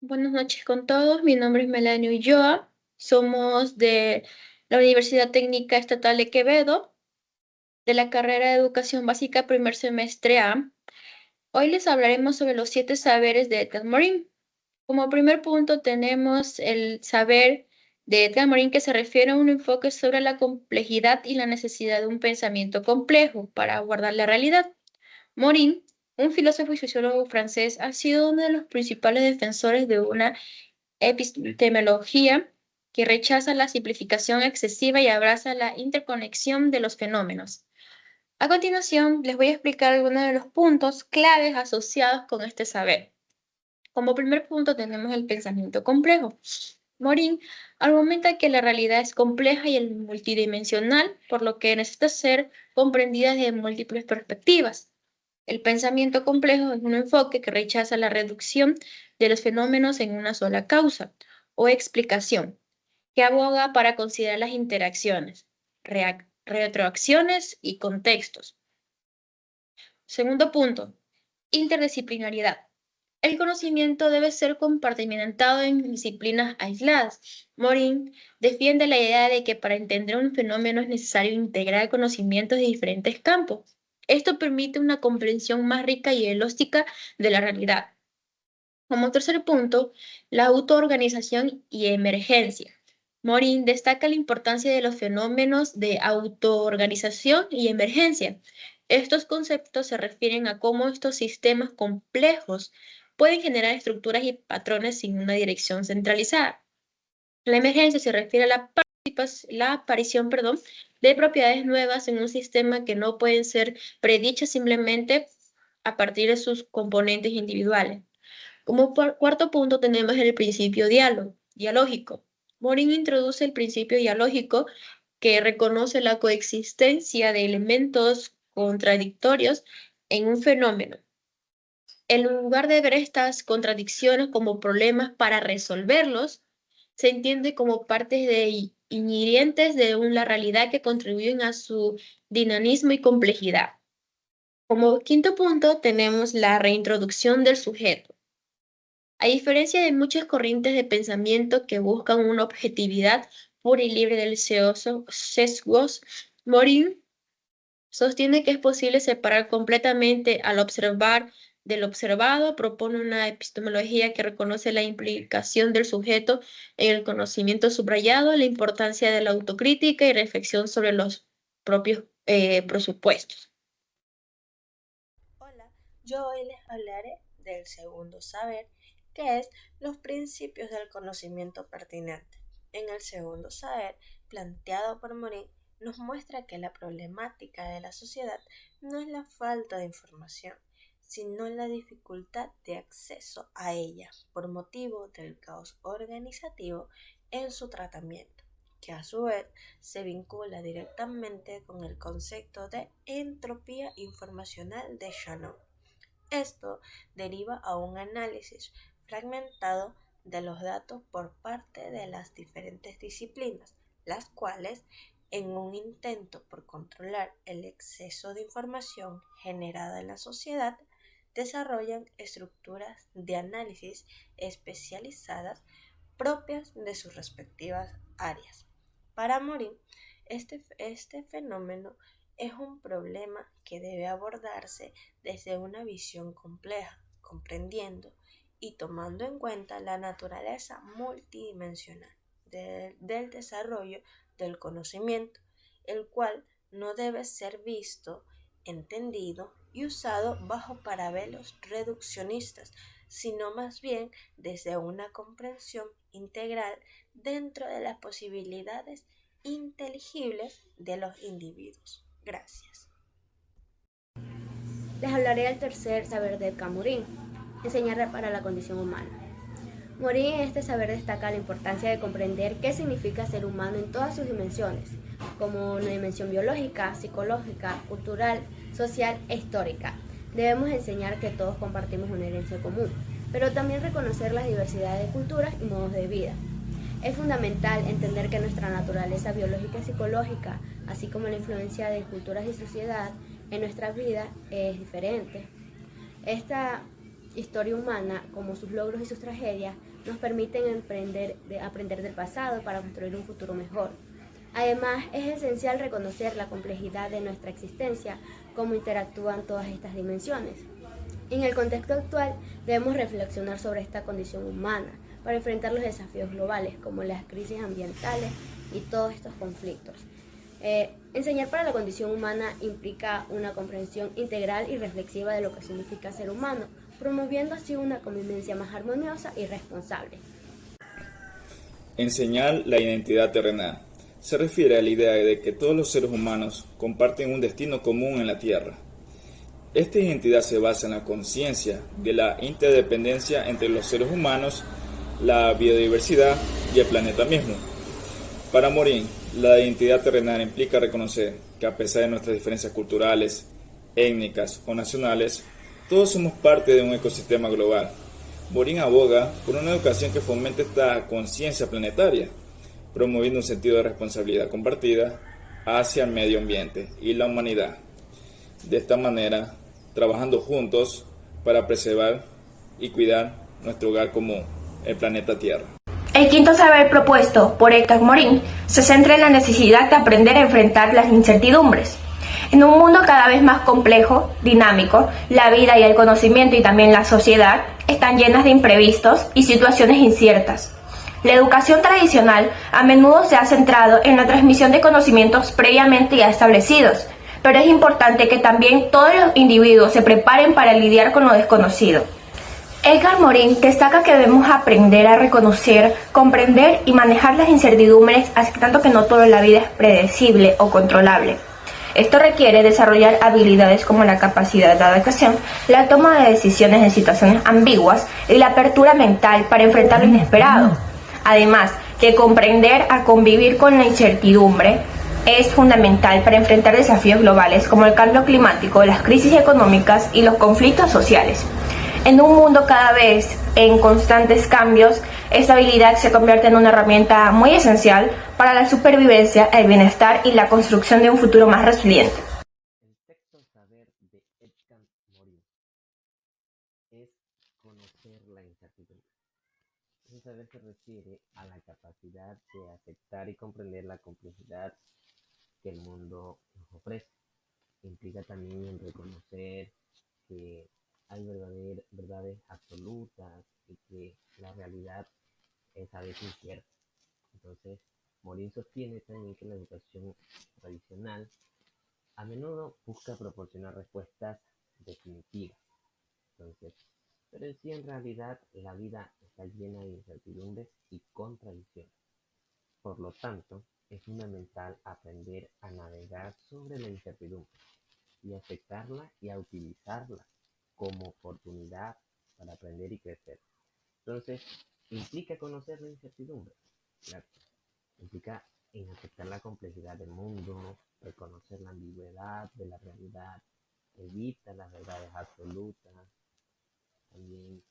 Buenas noches con todos, mi nombre es Melanie Ulloa, somos de la Universidad Técnica Estatal de Quevedo, de la carrera de Educación Básica primer semestre A. Hoy les hablaremos sobre los 7 saberes de Edgar Morin. Como primer punto tenemos el saber de Edgar Morin, que se refiere a un enfoque sobre la complejidad y la necesidad de un pensamiento complejo para abordar la realidad. Morin, un filósofo y sociólogo francés, ha sido uno de los principales defensores de una epistemología que rechaza la simplificación excesiva y abraza la interconexión de los fenómenos. A continuación, les voy a explicar algunos de los puntos claves asociados con este saber. Como primer punto tenemos el pensamiento complejo. Morin argumenta que la realidad es compleja y multidimensional, por lo que necesita ser comprendida desde múltiples perspectivas. El pensamiento complejo es un enfoque que rechaza la reducción de los fenómenos en una sola causa o explicación, que aboga para considerar las interacciones, retroacciones y contextos. Segundo punto, interdisciplinariedad. El conocimiento debe ser compartimentado en disciplinas aisladas. Morin defiende la idea de que para entender un fenómeno es necesario integrar conocimientos de diferentes campos. Esto permite una comprensión más rica y elástica de la realidad. Como tercer punto, la autoorganización y emergencia. Morin destaca la importancia de los fenómenos de autoorganización y emergencia. Estos conceptos se refieren a cómo estos sistemas complejos pueden generar estructuras y patrones sin una dirección centralizada. La emergencia se refiere a la aparición, de propiedades nuevas en un sistema que no pueden ser predichas simplemente a partir de sus componentes individuales. Como cuarto punto tenemos el principio dialógico. Morin introduce el principio dialógico que reconoce la coexistencia de elementos contradictorios en un fenómeno. En lugar de ver estas contradicciones como problemas para resolverlos, se entiende como partes inherentes de una realidad que contribuyen a su dinamismo y complejidad. Como quinto punto tenemos la reintroducción del sujeto. A diferencia de muchas corrientes de pensamiento que buscan una objetividad pura y libre de sesgos, Morin sostiene que es posible separar completamente al observar del observado, propone una epistemología que reconoce la implicación del sujeto en el conocimiento subrayado, la importancia de la autocrítica y reflexión sobre los propios presupuestos. Hola, yo hoy les hablaré del segundo saber, que es los principios del conocimiento pertinente. En el segundo saber, planteado por Morin, nos muestra que la problemática de la sociedad no es la falta de información, sino la dificultad de acceso a ella por motivo del caos organizativo en su tratamiento, que a su vez se vincula directamente con el concepto de entropía informacional de Shannon. Esto deriva a un análisis fragmentado de los datos por parte de las diferentes disciplinas, las cuales, en un intento por controlar el exceso de información generada en la sociedad, desarrollan estructuras de análisis especializadas propias de sus respectivas áreas. Para Morin, este fenómeno es un problema que debe abordarse desde una visión compleja, comprendiendo y tomando en cuenta la naturaleza multidimensional del desarrollo del conocimiento, el cual no debe ser visto, entendido y usado bajo parabelos reduccionistas, sino más bien desde una comprensión integral dentro de las posibilidades inteligibles de los individuos. Gracias. Les hablaré del tercer saber de Morin, enseñar para la condición humana. Morin en este saber destaca la importancia de comprender qué significa ser humano en todas sus dimensiones, como una dimensión biológica, psicológica, cultural, social e histórica. Debemos enseñar que todos compartimos una herencia común, pero también reconocer las diversidades de culturas y modos de vida. Es fundamental entender que nuestra naturaleza biológica y psicológica, así como la influencia de culturas y sociedad en nuestra vida, es diferente. Esta historia humana, como sus logros y sus tragedias, nos permiten aprender del pasado para construir un futuro mejor. Además, es esencial reconocer la complejidad de nuestra existencia, cómo interactúan todas estas dimensiones. En el contexto actual, debemos reflexionar sobre esta condición humana para enfrentar los desafíos globales, como las crisis ambientales y todos estos conflictos. Enseñar para la condición humana implica una comprensión integral y reflexiva de lo que significa ser humano, promoviendo así una convivencia más armoniosa y responsable. Enseñar la identidad terrenal se refiere a la idea de que todos los seres humanos comparten un destino común en la Tierra. Esta identidad se basa en la conciencia de la interdependencia entre los seres humanos, la biodiversidad y el planeta mismo. Para Morin, la identidad terrenal implica reconocer que a pesar de nuestras diferencias culturales, étnicas o nacionales, todos somos parte de un ecosistema global. Morin aboga por una educación que fomente esta conciencia planetaria, promoviendo un sentido de responsabilidad compartida hacia el medio ambiente y la humanidad. De esta manera, trabajando juntos para preservar y cuidar nuestro hogar común, el planeta Tierra. El quinto saber propuesto por Edgar Morin se centra en la necesidad de aprender a enfrentar las incertidumbres. En un mundo cada vez más complejo, dinámico, la vida y el conocimiento y también la sociedad están llenas de imprevistos y situaciones inciertas. La educación tradicional a menudo se ha centrado en la transmisión de conocimientos previamente ya establecidos, pero es importante que también todos los individuos se preparen para lidiar con lo desconocido. Edgar Morin destaca que debemos aprender a reconocer, comprender y manejar las incertidumbres, aceptando que no todo en la vida es predecible o controlable. Esto requiere desarrollar habilidades como la capacidad de adaptación, la toma de decisiones en situaciones ambiguas y la apertura mental para enfrentar lo inesperado. Además, que comprender a convivir con la incertidumbre es fundamental para enfrentar desafíos globales como el cambio climático, las crisis económicas y los conflictos sociales. En un mundo cada vez en constantes cambios, esta habilidad se convierte en una herramienta muy esencial para la supervivencia, el bienestar y la construcción de un futuro más resiliente. El sexto saber de Edgar Morin es conocer la incertidumbre. Ese saber se refiere a la capacidad de aceptar y comprender la complejidad que el mundo nos ofrece. Implica también en reconocer que hay verdades absolutas y que la realidad es a veces incierta. Entonces, Morin sostiene también que la educación tradicional a menudo busca proporcionar respuestas definitivas. Entonces, pero en sí, en realidad, la vida está llena de incertidumbres y contradicciones. Por lo tanto, es fundamental aprender a navegar sobre la incertidumbre y aceptarla y a utilizarla como oportunidad para aprender y crecer. Entonces, implica conocer la incertidumbre, claro. Implica en aceptar la complejidad del mundo, reconocer la ambigüedad de la realidad, evita las verdades absolutas, también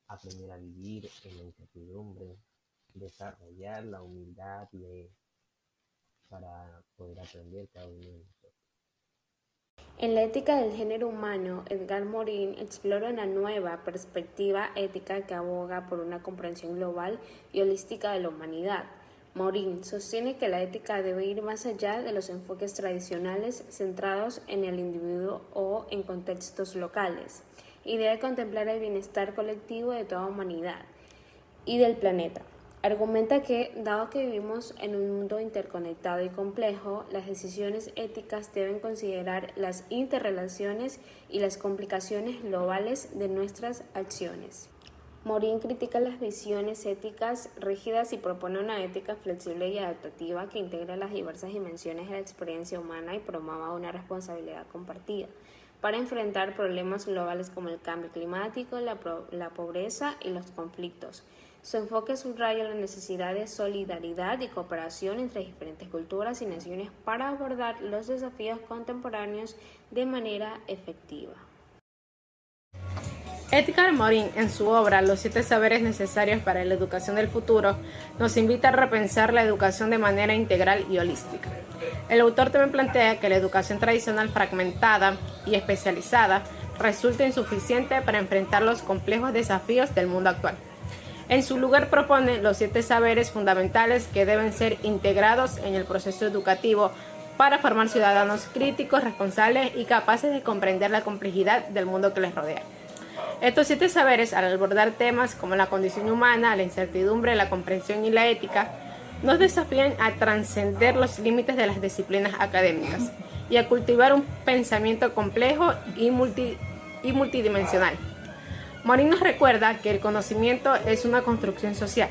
aprender a vivir en la incertidumbre, desarrollar la humildad para poder aprender cada uno de nosotros. En la ética del género humano, Edgar Morin explora una nueva perspectiva ética que aboga por una comprensión global y holística de la humanidad. Morin sostiene que la ética debe ir más allá de los enfoques tradicionales centrados en el individuo o en contextos locales, y debe contemplar el bienestar colectivo de toda humanidad y del planeta. Argumenta que, dado que vivimos en un mundo interconectado y complejo, las decisiones éticas deben considerar las interrelaciones y las complicaciones globales de nuestras acciones. Morin critica las visiones éticas rígidas y propone una ética flexible y adaptativa que integre las diversas dimensiones de la experiencia humana y promueva una responsabilidad compartida para enfrentar problemas globales como el cambio climático, la pobreza y los conflictos. Su enfoque subraya la necesidad de solidaridad y cooperación entre diferentes culturas y naciones para abordar los desafíos contemporáneos de manera efectiva. Edgar Morin, en su obra Los 7 saberes necesarios para la educación del futuro, nos invita a repensar la educación de manera integral y holística. El autor también plantea que la educación tradicional fragmentada y especializada resulta insuficiente para enfrentar los complejos desafíos del mundo actual. En su lugar propone los 7 saberes fundamentales que deben ser integrados en el proceso educativo para formar ciudadanos críticos, responsables y capaces de comprender la complejidad del mundo que les rodea. Estos 7 saberes, al abordar temas como la condición humana, la incertidumbre, la comprensión y la ética, nos desafían a trascender los límites de las disciplinas académicas y a cultivar un pensamiento complejo y multidimensional. Morin nos recuerda que el conocimiento es una construcción social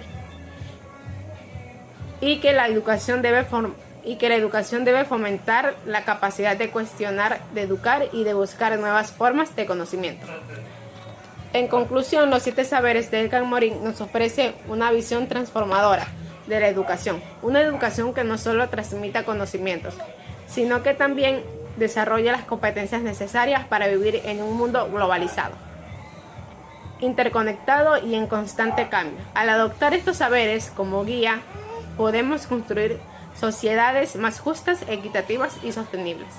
y que la educación debe fomentar la capacidad de cuestionar, de educar y de buscar nuevas formas de conocimiento. En conclusión, los 7 saberes de Edgar Morin nos ofrece una visión transformadora de la educación, una educación que no solo transmita conocimientos, sino que también desarrolla las competencias necesarias para vivir en un mundo globalizado, interconectado y en constante cambio. Al adoptar estos saberes como guía, podemos construir sociedades más justas, equitativas y sostenibles.